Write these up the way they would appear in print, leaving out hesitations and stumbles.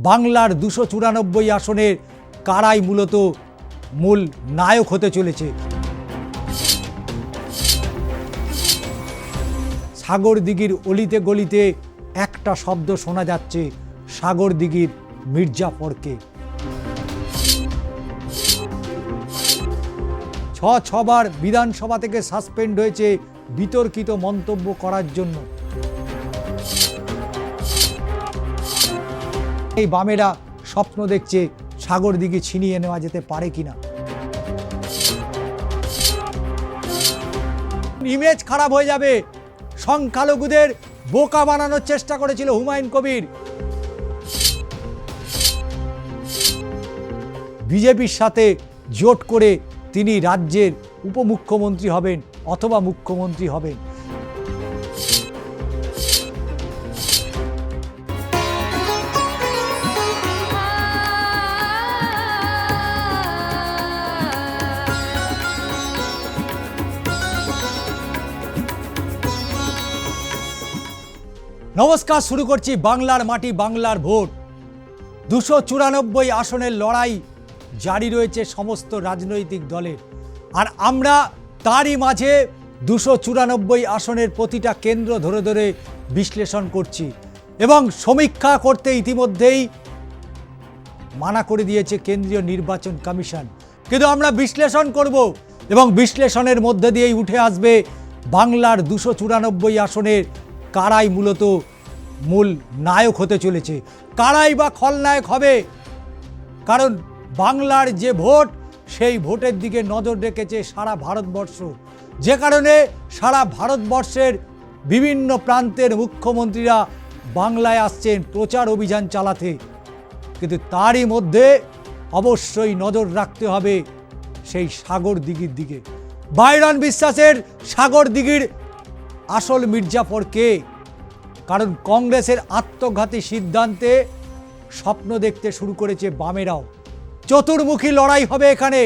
বাংলার 294 আসনের কারাই মূলত মূল নায়ক হতে চলেছে। সাগরদিঘির অলিতে গলিতে একটা শব্দ শোনা যাচ্ছে, সাগরদিঘির মির্জাফরকে। ছবার বিধানসভা থেকে সাসপেন্ড হয়েছে বিতর্কিত মন্তব্য করার জন্য। এই বামেরা স্বপ্ন দেখছে সাগরদিঘি ছিনিয়ে নেওয়া যেতে পারে কিনা। ইমেজ খারাপ হয়ে যাবে, সংখ্যালঘুদের বোকা বানানোর চেষ্টা করেছিল হুমায়ুন কবির। বিজেপির সাথে জোট করে তিনি রাজ্যের উপমুখ্যমন্ত্রী হবেন অথবা মুখ্যমন্ত্রী হবেন। নমস্কার, শুরু করছি বাংলার মাটি বাংলার ভোট। 294 আসনের লড়াই জারি রয়েছে সমস্ত রাজনৈতিক দলের, আর আমরা তারই মাঝে 294 আসনের প্রতিটা কেন্দ্র ধরে ধরে বিশ্লেষণ করছি এবং সমীক্ষা করতে ইতিমধ্যেই মানা করে দিয়েছে কেন্দ্রীয় নির্বাচন কমিশন। কিন্তু আমরা বিশ্লেষণ করব এবং বিশ্লেষণের মধ্যে দিয়েই উঠে আসবে বাংলার 294 আসনের কারাই মূলত মূল নায়ক হতে চলেছে। কারাই বা খলনায়ক হবে, কারণ বাংলার যে ভোট সেই ভোটের দিকে নজর রেখেছে সারা ভারতবর্ষ, যে কারণে সারা ভারতবর্ষের বিভিন্ন প্রান্তের মুখ্যমন্ত্রীরা বাংলায় আসছেন প্রচার অভিযান চালাতে। কিন্তু তারই মধ্যে অবশ্যই নজর রাখতে হবে সেই সাগরদিঘির দিকে। বাইরন বিশ্বাসের সাগরদিঘির আসল মির্জাফর কে? কারণ কংগ্রেসের আত্মঘাতী সিদ্ধান্তে স্বপ্ন দেখতে শুরু করেছে বামেরাও। চতুর্মুখী লড়াই হবে এখানে,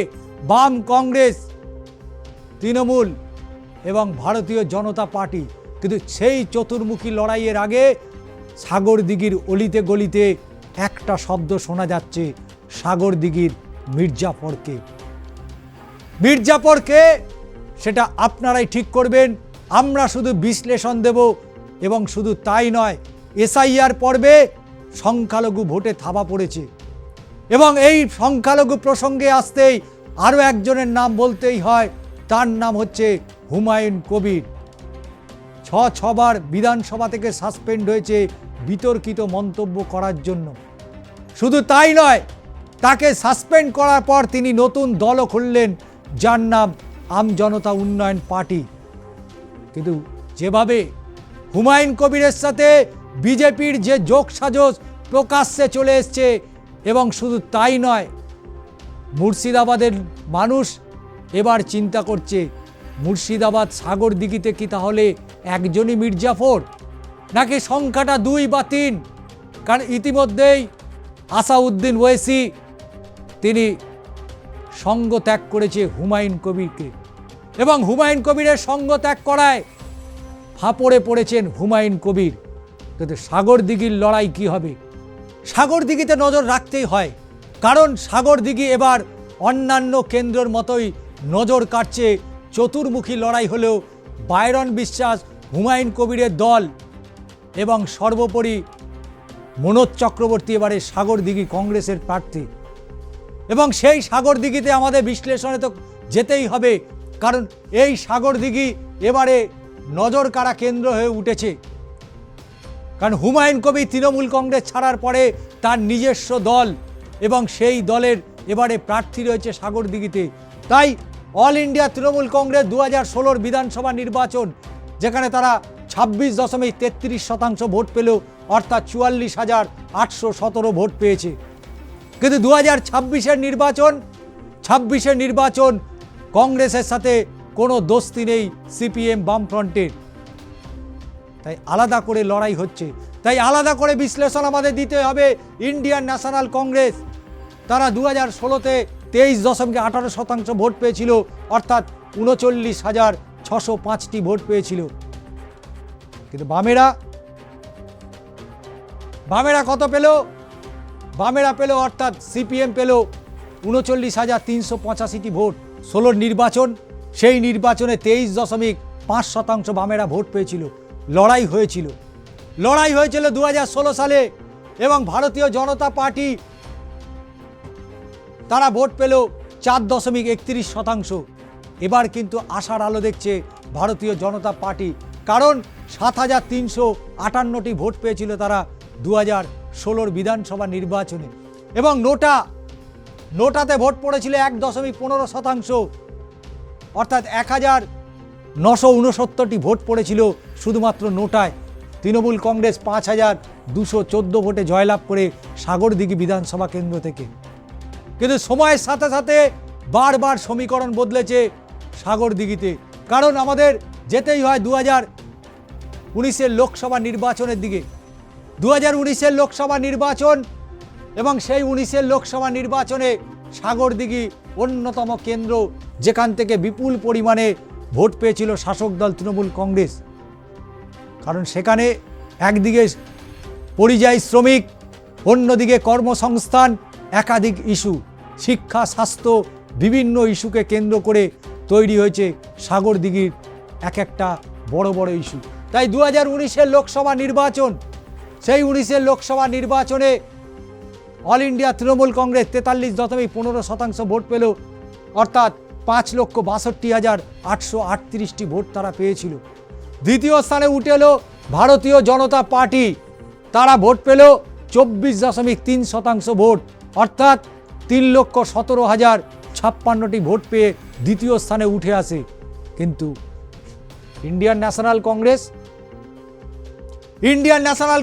বাম, কংগ্রেস, তৃণমূল এবং ভারতীয় জনতা পার্টি। কিন্তু সেই চতুর্মুখী লড়াইয়ের আগে সাগরদিঘির অলিতে গলিতে একটা শব্দ শোনা যাচ্ছে, সাগরদিঘির মির্জাফরকে। মির্জাফরকে সেটা আপনারাই ঠিক করবেন, আমরা শুধু বিশ্লেষণ দেব। এবং শুধু তাই নয়, এসআইআর পর্বে সংখ্যালঘু ভোটে থাবা পড়েছে এবং এই সংখ্যালঘু প্রসঙ্গে আসতেই আরও একজনের নাম বলতেই হয়, তার নাম হচ্ছে হুমায়ুন কবির। ছবার বিধানসভা থেকে সাসপেন্ড হয়েছে বিতর্কিত মন্তব্য করার জন্য। শুধু তাই নয়, তাকে সাসপেন্ড করার পর তিনি নতুন দলও খুললেন, যার নাম আমজনতা উন্নয়ন পার্টি। কিন্তু যেভাবে হুমায়ুন কবিরের সাথে বিজেপির যে যোগসাজশ প্রকাশ্যে চলে এসছে, এবং শুধু তাই নয়, মুর্শিদাবাদের মানুষ এবার চিন্তা করছে মুর্শিদাবাদ সাগরদিঘিতে কি তাহলে একজনই মির্জাফর, নাকি সংখ্যাটা 2 বা 3? কারণ ইতিমধ্যেই আসাউদ্দিন ওয়েসি তিনি সঙ্গ ত্যাগ করেছে হুমায়ুন কবিরকে, এবং হুমায়ুন কবিরের সঙ্গ ত্যাগ করায় ফাপড়ে পড়েছেন হুমায়ুন কবির। কিন্তু সাগরদিঘির লড়াই কি হবে? সাগরদিঘিতে নজর রাখতেই হয়, কারণ সাগরদিঘি এবার অন্যান্য কেন্দ্রের মতোই নজর কাটছে। চতুর্মুখী লড়াই হলেও বাইরন বিশ্বাস, হুমায়ুন কবিরের দল এবং সর্বোপরি মনোজ চক্রবর্তী এবারে সাগরদিঘি কংগ্রেসের প্রার্থী। এবং সেই সাগরদিঘিতে আমাদের বিশ্লেষণে তো যেতেই হবে, কারণ এই সাগরদিঘি এবারে নজর কাড়া কেন্দ্র হয়ে উঠেছে। কারণ হুমায়ুন কবির তৃণমূল কংগ্রেস ছাড়ার পরে তার নিজস্ব দল, এবং সেই দলের এবারে প্রার্থী রয়েছে সাগরদিঘিতে। তাই অল ইন্ডিয়া তৃণমূল কংগ্রেস 2016 বিধানসভা নির্বাচন, যেখানে তারা 26.33% ভোট পেল, অর্থাৎ 44,817 ভোট পেয়েছে। কিন্তু 2026-এর নির্বাচন কংগ্রেসের সাথে কোনো দোস্তি নেই সিপিএম বামফ্রন্টের। তাই আলাদা করে লড়াই হচ্ছে, তাই আলাদা করে বিশ্লেষণ আমাদের দিতে হবে। ইন্ডিয়ান ন্যাশনাল কংগ্রেস, তারা 2016-তে 23.18% ভোট পেয়েছিল, অর্থাৎ 39,605টি ভোট পেয়েছিল। কিন্তু বামেরা কত পেল? বামেরা পেল, অর্থাৎ সিপিএম পেল 39,385টি ভোট। 16 নির্বাচন, সেই নির্বাচনে 23.5% বামেরা ভোট পেয়েছিল। লড়াই হয়েছিল 2016 সালে, এবং ভারতীয় জনতা পার্টি তারা ভোট পেল 4.31%। এবার কিন্তু আশার আলো দেখছে ভারতীয় জনতা পার্টি, কারণ 7,358টি ভোট পেয়েছিল তারা 2016 বিধানসভা নির্বাচনে। এবং নোটাতে ভোট পড়েছিল 1.15%, অর্থাৎ 1,969টি ভোট পড়েছিল শুধুমাত্র নোটায়। তৃণমূল কংগ্রেস 5,214 ভোটে জয়লাভ করে সাগরদিঘি বিধানসভা কেন্দ্র থেকে। কিন্তু সময়ের সাথে সাথে বারবার সমীকরণ বদলেছে সাগরদিঘিতে, কারণ আমাদের যেতেই হয় 2019-এর লোকসভা নির্বাচনের দিকে। 2019-এর লোকসভা নির্বাচন, এবং সেই 19-এর লোকসভা নির্বাচনে সাগরদিঘি অন্যতম কেন্দ্র, যেখান থেকে বিপুল পরিমাণে ভোট পেয়েছিল শাসক দল তৃণমূল কংগ্রেস। কারণ সেখানে একদিকে পরিযায়ী শ্রমিক, অন্যদিকে কর্মসংস্থান, একাধিক ইস্যু, শিক্ষা, স্বাস্থ্য, বিভিন্ন ইস্যুকে কেন্দ্র করে তৈরি হয়েছে সাগরদিঘির এক একটা বড় বড় ইস্যু। তাই 2019-এর লোকসভা নির্বাচন, সেই 19-এর লোকসভা নির্বাচনে all India Trinamool Congress 43.15% vote পেল, অর্থাৎ 5,62,838টি ভোট তারা পেয়েছিল। দ্বিতীয় স্থানে উঠে এলো ভারতীয় জনতা পার্টি, তারা ভোট পেল 24.3% ভোট, অর্থাৎ 3,17,056টি ভোট পেয়ে দ্বিতীয় স্থানে উঠে আসে। কিন্তু ইন্ডিয়ান ন্যাশনাল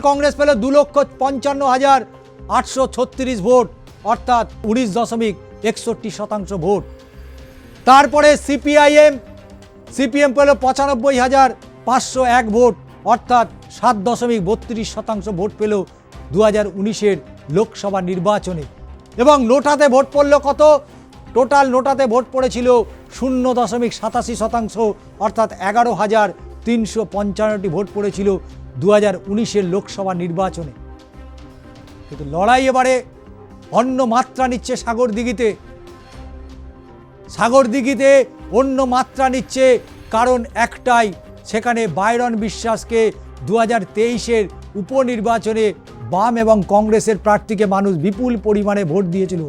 কংগ্রেস পেল 2,55,836 ভোট, অর্থাৎ 19.61% ভোট। তারপরে সিপিএম পেল 95,501 ভোট, অর্থাৎ 7.32% ভোট পেল 2019-এর লোকসভা নির্বাচনে। এবং নোটাতে ভোট পড়ল কত? টোটাল নোটাতে ভোট পড়েছিল 0.87%, অর্থাৎ 11,355টি ভোট পড়েছিল 2019-এর লোকসভা নির্বাচনে। কিন্তু লড়াই এবারে অন্য মাত্রা নিচ্ছে সাগরদিঘিতে অন্য মাত্রা নিচ্ছে, কারণ একটাই, সেখানে বাইরন বিশ্বাসকে 2023-এর উপনির্বাচনে বাম এবং কংগ্রেসের প্রার্থীকে মানুষ বিপুল পরিমাণে ভোট দিয়েছিল।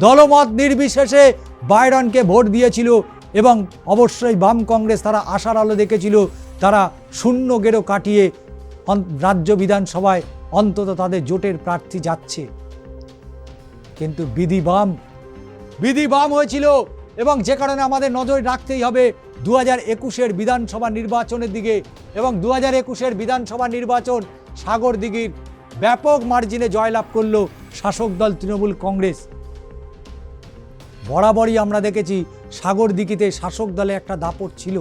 দলমত নির্বিশেষে বাইরনকে ভোট দিয়েছিল, এবং অবশ্যই বাম কংগ্রেস তারা আশার আলো দেখেছিল, তারা শূন্য গেরো কাটিয়ে রাজ্য বিধানসভায় অন্তত তাদের জোটের প্রার্থী যাচ্ছে। কিন্তু বিধি বাম হয়েছিল, এবং যে কারণে আমাদের নজর রাখতেই হবে 2021-এর বিধানসভা নির্বাচনের দিকে। এবং 2021-এর বিধানসভা নির্বাচন সাগরদিঘির ব্যাপক মার্জিনে জয়লাভ করল শাসক দল তৃণমূল কংগ্রেস। বরাবরই আমরা দেখেছি সাগরদিঘিতে শাসক দলে একটা দাপট ছিল,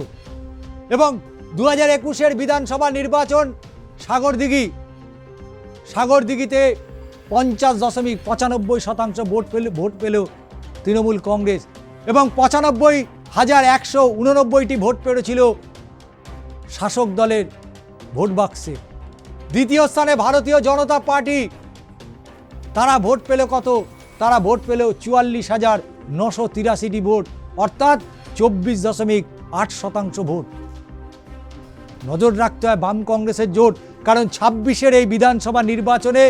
এবং 2021-এর বিধানসভা নির্বাচন সাগরদিঘিতে 50.95% ভোট পেল তৃণমূল কংগ্রেস, এবং 95,189টি ভোট পেয়েছিল শাসক দলের ভোট বাক্সে। দ্বিতীয় স্থানে ভারতীয় জনতা পার্টি, তারা ভোট পেল কত? তারা ভোট পেল 44,983টি ভোট, অর্থাৎ 24.8% ভোট। নজর রাখতে হয় বাম কংগ্রেসের জোট, কারণ 26-এর এই বিধানসভা নির্বাচনে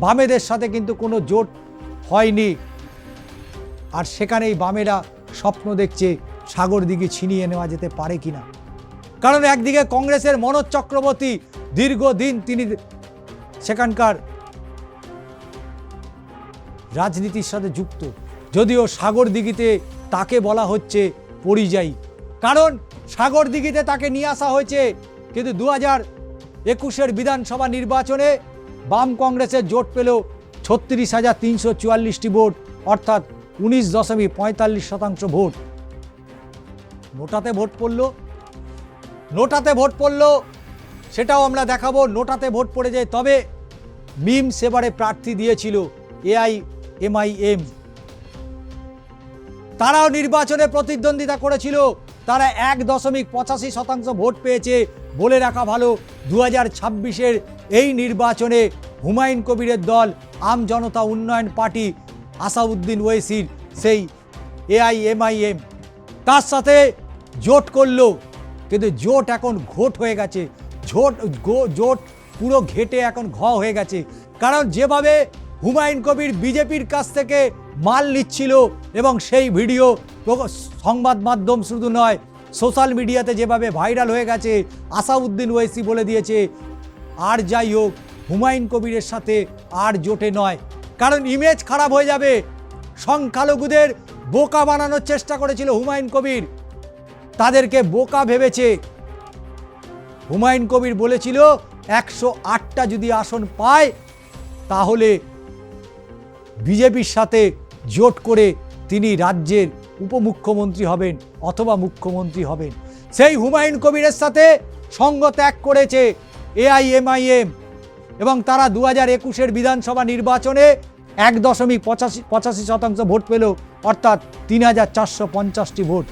বামেদের সাথে কিন্তু কোনো জোট হয়নি। আর সেখানেই বামেরা স্বপ্ন দেখছে সাগরদিঘি ছিনিয়ে নেওয়া যেতে পারে কিনা। কারণ একদিকে কংগ্রেসের মনোজ চক্রবর্তী দীর্ঘদিন তিনি সেখানকার রাজনীতির সাথে যুক্ত, যদিও সাগরদিঘিতে তাকে বলা হচ্ছে পরিযায়ী, কারণ সাগরদিঘিতে তাকে নিয়ে আসা হয়েছে। কিন্তু 2021-এর বিধানসভা নির্বাচনে বাম কংগ্রেসের জোট পেল 36,344টি ভোট, অর্থাৎ 19.45% ভোট। নোটাতে ভোট পড়ল, সেটাও আমরা দেখাবো। নোটাতে ভোট পড়ে যায়, তবে মিম সেবারে প্রার্থী দিয়েছিল AIMIM, তারাও নির্বাচনে প্রতিদ্বন্দ্বিতা করেছিল। তারা 1.85% ভোট পেয়েছে বলে রাখা ভালো 2026-এর এই নির্বাচনে হুমায়ুন কবিরের দল আম জনতা উন্নয়ন পার্টি আসাউদ্দিন ওয়েসির সেই AIMIM তার সাথে জোট করলো, কিন্তু জোট এখন ঘোট হয়ে গেছে। জোট পুরো ঘেটে এখন হয়ে গেছে। কারণ যেভাবে হুমায়ুন কবির বিজেপির কাছ থেকে মাল নিচ্ছিল এবং সেই ভিডিও সংবাদ মাধ্যম শুধু নয় সোশ্যাল মিডিয়াতে যেভাবে ভাইরাল হয়ে গেছে, আসাউদ্দিন ওয়েসি বলে দিয়েছে আর যাই হোক হুমায়ুন কবিরের সাথে আর জোটে নয়, কারণ ইমেজ খারাপ হয়ে যাবে। সংখ্যালঘুদের বোকা বানানোর চেষ্টা করেছিল হুমায়ুন কবির, তাদেরকে বোকা ভেবেছে। হুমায়ুন কবির বলেছিল 108টা যদি আসন পায় তাহলে বিজেপির সাথে জোট করে তিনি রাজ্যের উপমুখ্যমন্ত্রী হবেন অথবা মুখ্যমন্ত্রী হবেন। সেই হুমায়ুন কবিরের সাথে সঙ্গ ত্যাগ করেছে AIMIM এবং তারা 2021-এর বিধানসভা নির্বাচনে 1.85% ভোট পেল, অর্থাৎ 3450টি ভোট।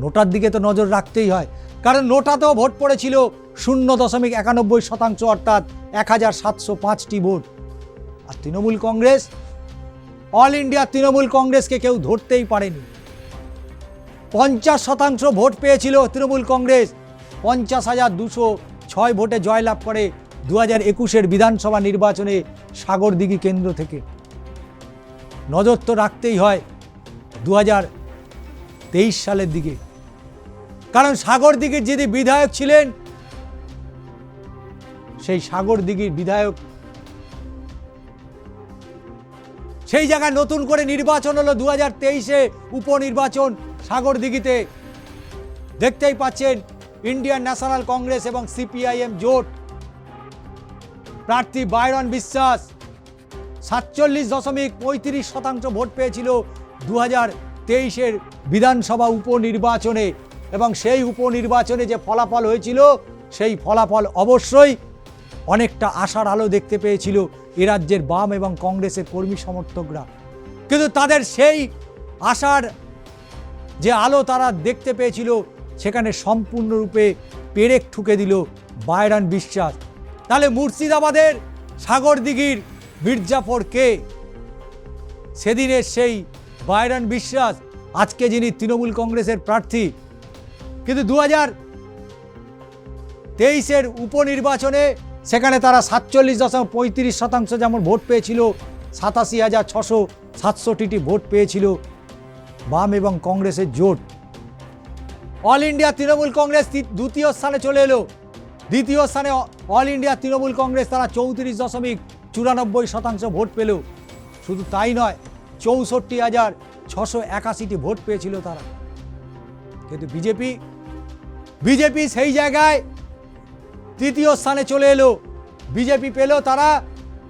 নোটার দিকে তো নজর রাখতেই হয়, কারণ নোটাতেও ভোট পড়েছিল 0.91%, অর্থাৎ 1705টি ভোট। আর তৃণমূল কংগ্রেস, অল ইন্ডিয়া তৃণমূল কংগ্রেসকে কেউ ধরতেই পারেনি। 50% ভোট পেয়েছিল তৃণমূল কংগ্রেস, 50,206 ভোটে জয়লাভ করে 2021-এর বিধানসভা নির্বাচনে সাগরদিঘি কেন্দ্র থেকে। নজর তো রাখতেই হয় 2023 সালের দিকে, কারণ সাগরদিঘির যিনি বিধায়ক ছিলেন সেই সাগরদিঘির বিধায়ক, সেই জায়গায় নতুন করে নির্বাচন হলো 2023-এ উপনির্বাচন সাগরদিঘিতে। দেখতেই পাচ্ছেন ইন্ডিয়ান ন্যাশনাল কংগ্রেস এবং CPIM জোট প্রার্থী বাইরন বিশ্বাস 47.35% ভোট পেয়েছিল 2023-এর বিধানসভা উপনির্বাচনে, এবং সেই উপনির্বাচনে যে ফলাফল হয়েছিল সেই ফলাফল অবশ্যই অনেকটা আশার আলো দেখতে পেয়েছিল এ রাজ্যের বাম এবং কংগ্রেসের কর্মী সমর্থকরা। কিন্তু তাদের সেই আশার যে আলো তারা দেখতে পেয়েছিল সেখানে সম্পূর্ণরূপে পেরেক ঠুকে দিল বাইরন বিশ্বাস। তাহলে মুর্শিদাবাদের সাগরদিঘির মির্জাফর কে? সেদিনের সেই বাইরন বিশ্বাস, আজকে যিনি তৃণমূল কংগ্রেসের প্রার্থী। কিন্তু 2023-এর উপনির্বাচনে সেখানে তারা 47.35% যেমন ভোট পেয়েছিল, 87,667টি ভোট পেয়েছিল বাম এবং কংগ্রেসের জোট। অল ইন্ডিয়া তৃণমূল কংগ্রেস দ্বিতীয় স্থানে চলে এলো। দ্বিতীয় স্থানে অল ইন্ডিয়া তৃণমূল কংগ্রেস, তারা 34.94% ভোট পেল। শুধু তাই নয়, 64,681টি ভোট পেয়েছিল তারা। কিন্তু বিজেপি সেই জায়গায় তৃতীয় স্থানে চলে এলো। বিজেপি পেল তারা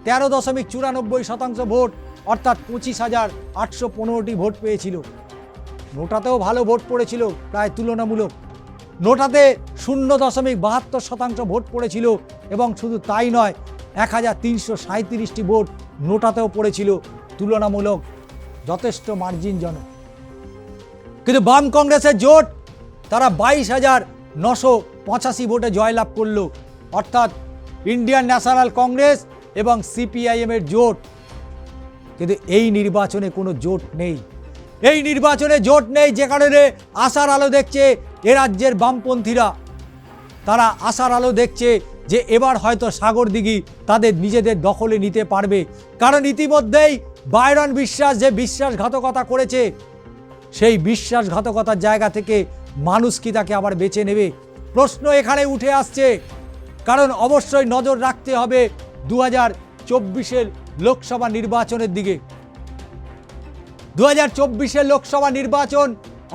13.94% ভোট, অর্থাৎ 25,815টি ভোট পেয়েছিল। নোটাতেও ভালো ভোট পড়েছিল প্রায় তুলনামূলক। নোটাতে 0.72% ভোট পড়েছিল, এবং শুধু তাই নয় 1,337টি ভোট নোটাতেও পড়েছিল, তুলনামূলক যথেষ্ট মার্জিনজনক। কিন্তু বাম কংগ্রেসের জোট তারা 22,985 ভোটে জয়লাভ করলো, অর্থাৎ ইন্ডিয়ান ন্যাশনাল কংগ্রেস এবং CPIM-এর জোট। কিন্তু এই নির্বাচনে কোনো জোট নেই। এই নির্বাচনে জোট নেই, যে কারণে আশার আলো দেখছে এ রাজ্যের বামপন্থীরা। তারা আশার আলো দেখছে যে এবার হয়তো সাগরদিঘি তাদের নিজেদের দখলে নিতে পারবে, কারণ ইতিমধ্যেই বাইরন বিশ্বাস যে বিশ্বাসঘাতকতা করেছে, সেই বিশ্বাসঘাতকতার জায়গা থেকে মানুষ কি তাকে আবার বেছে নেবে? প্রশ্ন এখানে উঠে আসছে। কারণ অবশ্যই নজর রাখতে হবে 2024-এর লোকসভা নির্বাচনের দিকে। 2024-এর লোকসভা নির্বাচন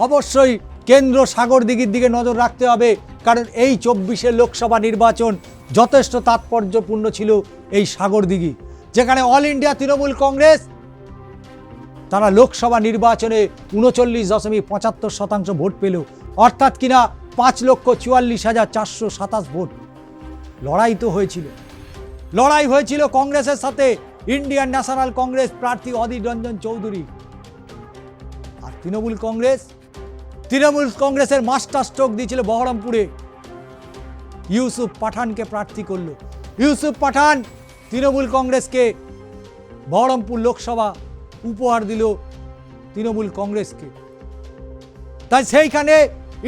অবশ্যই কেন্দ্র সাগরদিঘির দিকে নজর রাখতে হবে, কারণ এই 24-এর লোকসভা নির্বাচন যথেষ্ট তাৎপর্যপূর্ণ ছিল এই সাগরদিঘি, যেখানে অল ইন্ডিয়া তৃণমূল কংগ্রেস তারা লোকসভা নির্বাচনে 39.75% ভোট পেল, অর্থাৎ কিনা 5,44,427 ভোট। লড়াই হয়েছিল কংগ্রেসের সাথে ইন্ডিয়ান ন্যাশনাল কংগ্রেস প্রার্থী অধীর রঞ্জন চৌধুরী। আর তৃণমূল কংগ্রেসের মাস্টার স্ট্রোক দিয়েছিল বহরমপুরে। ইউসুফ পাঠানকে প্রার্থী করলো। ইউসুফ পাঠান তৃণমূল কংগ্রেসকে বহরমপুর লোকসভা উপহার দিল তৃণমূল কংগ্রেসকে। তাই সেইখানে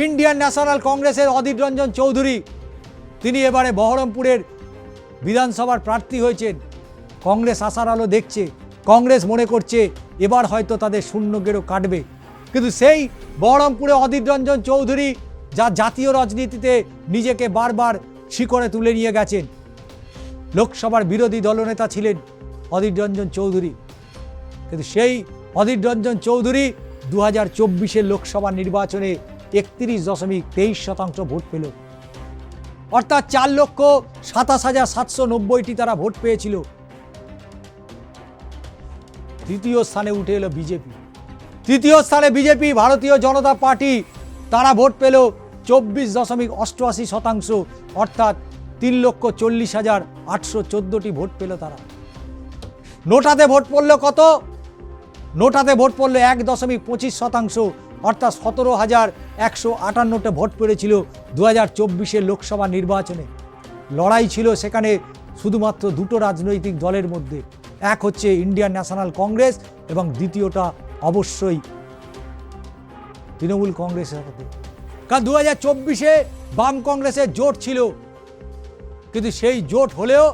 ইন্ডিয়ান ন্যাশনাল কংগ্রেসের অধীর রঞ্জন চৌধুরী তিনি এবারে বহরমপুরের বিধানসভার প্রার্থী হয়েছেন। কংগ্রেস আশার আলো দেখছে, কংগ্রেস মনে করছে এবার হয়তো তাদের শূন্য গেরো কাটবে। কিন্তু সেই বহরমপুরে অধীর রঞ্জন চৌধুরী যা জাতীয় রাজনীতিতে নিজেকে বারবার শিখরে তুলে নিয়ে গেছেন, লোকসভার বিরোধী দলনেতা ছিলেন অধীর রঞ্জন চৌধুরী, কিন্তু সেই অধীর রঞ্জন চৌধুরী 2024 লোকসভা নির্বাচনে 31.23% ভোট পেল, অর্থাৎ 4,27,790টি তারা ভোট পেয়েছিল। তৃতীয় স্থানে উঠে এলো বিজেপি। তৃতীয় স্থানে বিজেপি, ভারতীয় জনতা পার্টি, তারা ভোট পেল 24.88%, অর্থাৎ 3,40,814টি ভোট পেল তারা। নোটাতে ভোট পড়ল কত? নোটাতে ভোট পড়ল 1.25%, অর্থাৎ 17,158টা ভোট পড়েছিল 2024 লোকসভা নির্বাচনে। লড়াই ছিল সেখানে শুধুমাত্র দুটো রাজনৈতিক দলের মধ্যে, এক হচ্ছে ইন্ডিয়ান ন্যাশনাল কংগ্রেস এবং দ্বিতীয়টা অবশ্যই তৃণমূল কংগ্রেসের সাথে। কারণ 2024 বাম কংগ্রেসের জোট ছিল, কিন্তু সেই জোট হলেও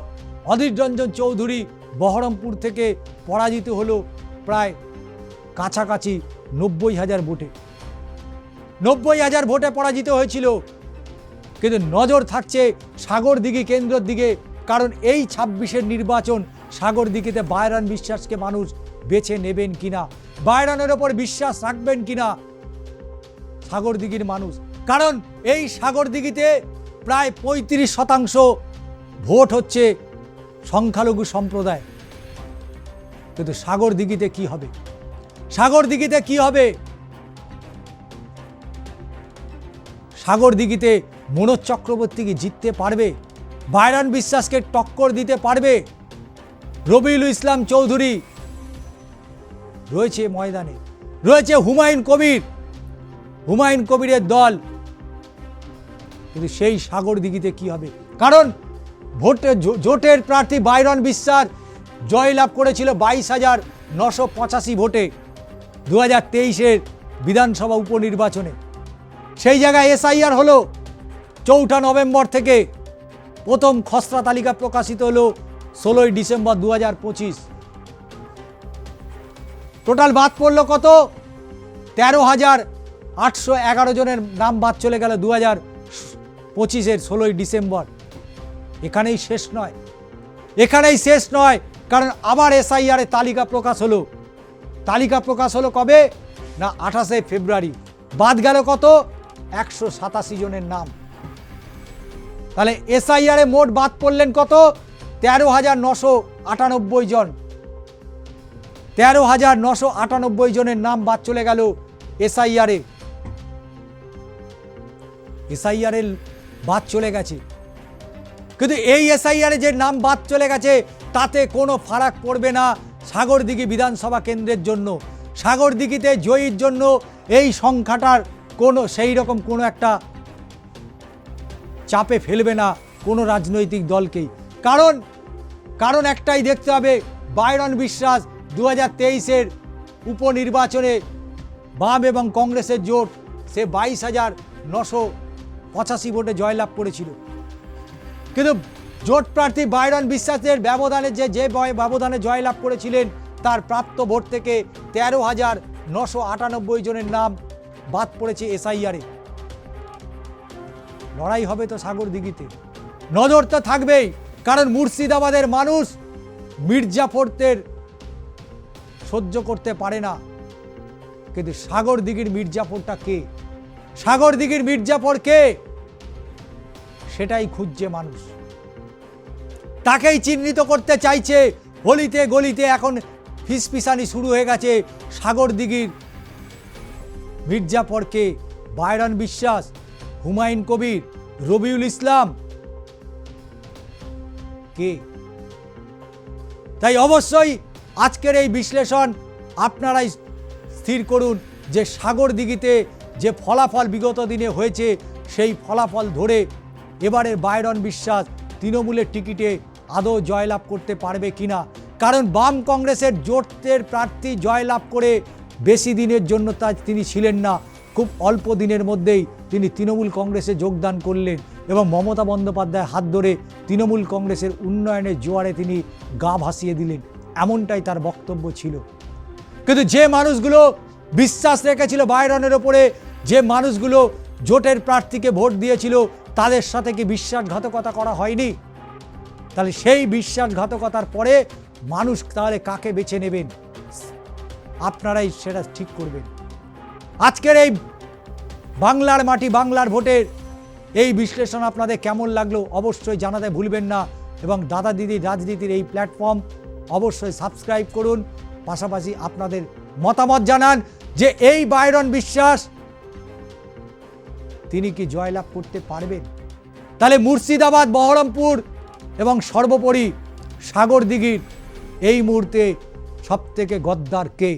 অধীর রঞ্জন চৌধুরী বহরমপুর থেকে পরাজিত হলো প্রায় কাছাকাছি 90,000 ভোটে। 90,000 ভোটে পরাজিত হয়েছিল। কিন্তু নজর থাকছে সাগরদিঘি কেন্দ্রের দিকে, কারণ এই 26 নির্বাচন সাগরদিঘিতে বায়রান বিশ্বাসকে মানুষ বেছে নেবেন কিনা, বায়রানের ওপর বিশ্বাস রাখবেন কিনা সাগরদিঘির মানুষ। কারণ এই সাগরদিঘিতে প্রায় 35% ভোট হচ্ছে সংখ্যালঘু সম্প্রদায়। কিন্তু সাগরদিঘিতে কি হবে? সাগরদিঘিতে কি হবে? সাগরদিঘিতে মনোজ চক্রবর্তী কি জিততে পারবে? বায়রান বিশ্বাসকে টক্কর দিতে পারবে? রবিউল ইসলাম চৌধুরী রয়েছে ময়দানে, রয়েছে হুমায়ুন কবির, হুমায়ুন কবিরের দল। কিন্তু সেই সাগরদিঘিতে কি হবে? কারণ জোটের প্রার্থী বায়রান বিশ্বাস জয়লাভ করেছিল 22,985 ভোটে 2023 বিধানসভা উপনির্বাচনে। সেই জায়গায় এসআইআর হলো 4 নভেম্বর থেকে, প্রথম খসড়া তালিকা প্রকাশিত হলো 16 ডিসেম্বর 2025। টোটাল বাদ পড়লো কত? 13,811 জনের নাম বাদ চলে গেল 2025 16 ডিসেম্বর। এখানেই শেষ নয়, এখানেই শেষ নয়, কারণ আবার এসআইআর তালিকা প্রকাশ হলো। তালিকা প্রকাশ হলো কবে? না 28 ফেব্রুয়ারি। বাদ গেল কত? 187 জনের নাম। তাহলে এসআইআরে মোট বাদ পড়লেন কত? 13,998 জন। 13,998 জনের নাম বাদ চলে গেল এসআইআরে। এসআইআরে বাদ চলে গেছে, কিন্তু এই এসআইআরে যে নাম বাদ চলে গেছে তাতে কোনো ফারাক পড়বে না সাগরদিঘি বিধানসভা কেন্দ্রের জন্য। সাগরদিঘিতে জয়ীর জন্য এই সংখ্যাটার কোনো সেই রকম কোনো একটা চাপে ফেলবে না কোনো রাজনৈতিক দলকেই। কারণ একটাই দেখতে হবে, বায়রান বিশ্বাস 2023 উপনির্বাচনে বাম এবং কংগ্রেসের জোট, সে 22,985 ভোটে জয়লাভ করেছিল। কিন্তু জোট প্রার্থী বায়রান বিশ্বাসের ব্যবধানে যে ব্যবধানে জয়লাভ করেছিলেন তার প্রাপ্ত ভোট থেকে 13,998 জনের নাম বাদ পড়েছে এসআইআরে। লড়াই হবে তো সাগরদিঘিতে, নজর তো থাকবেই। কারণ মুর্শিদাবাদের মানুষ মির্জাফরদের সহ্য করতে পারে না, কিন্তু সাগরদিঘির মির্জাফরটা কে? সাগরদিঘির মির্জাফর কে? সেটাই খুঁজছে মানুষ, তাকেই চিহ্নিত করতে চাইছে। গলিতে গলিতে এখন ফিসফিসানি শুরু হয়ে গেছে সাগরদিঘির মির্জাফরকে, বায়রান বিশ্বাস, হুমায়ুন কবির, রবিউল ইসলাম কে? তাই অবশ্যই আজকের এই বিশ্লেষণ আপনারাই স্থির করুন যে সাগরদিঘিতে যে ফলাফল বিগত দিনে হয়েছে সেই ফলাফল ধরে এবারে বাইরন বিশ্বাস তৃণমূলের টিকিটে আদৌ জয়লাভ করতে পারবে কিনা। কারণ বাম কংগ্রেসের জোটের প্রার্থী জয়লাভ করে বেশি দিনের জন্য তিনি ছিলেন না, খুব অল্প দিনের মধ্যেই তিনি তৃণমূল কংগ্রেসে যোগদান করলেন এবং মমতা বন্দ্যোপাধ্যায়ের হাত ধরে তৃণমূল কংগ্রেসের উন্নয়নের জোয়ারে তিনি গা ভাসিয়ে দিলেন, এমনটাই তার বক্তব্য ছিল। কিন্তু যে মানুষগুলো বিশ্বাস রেখেছিল বাইরনের ওপরে, যে মানুষগুলো জোটের প্রার্থীকে ভোট দিয়েছিল, তাদের সাথে কি বিশ্বাসঘাতকতা করা হয়নি? তাহলে সেই বিশ্বাসঘাতকতার পরে মানুষ তাহলে কাকে বেছে নেবেন, আপনারাই সেটা ঠিক করবেন। আজকের এই বাংলার মাটি বাংলার ভোটের এই বিশ্লেষণ আপনাদের কেমন লাগলো অবশ্যই জানাতে ভুলবেন না এবং দাদা দিদি রাজনীতির এই প্ল্যাটফর্ম অবশ্যই সাবস্ক্রাইব করুন। পাশাপাশি আপনাদের মতামত জানান যে এই বাইরন বিশ্বাস তিনি কি জয়লাভ করতে পারবেন। তাহলে মুর্শিদাবাদ, বহরমপুর এবং সর্বোপরি সাগরদিঘির এই মুহূর্তে সবথেকে গদ্দার কে?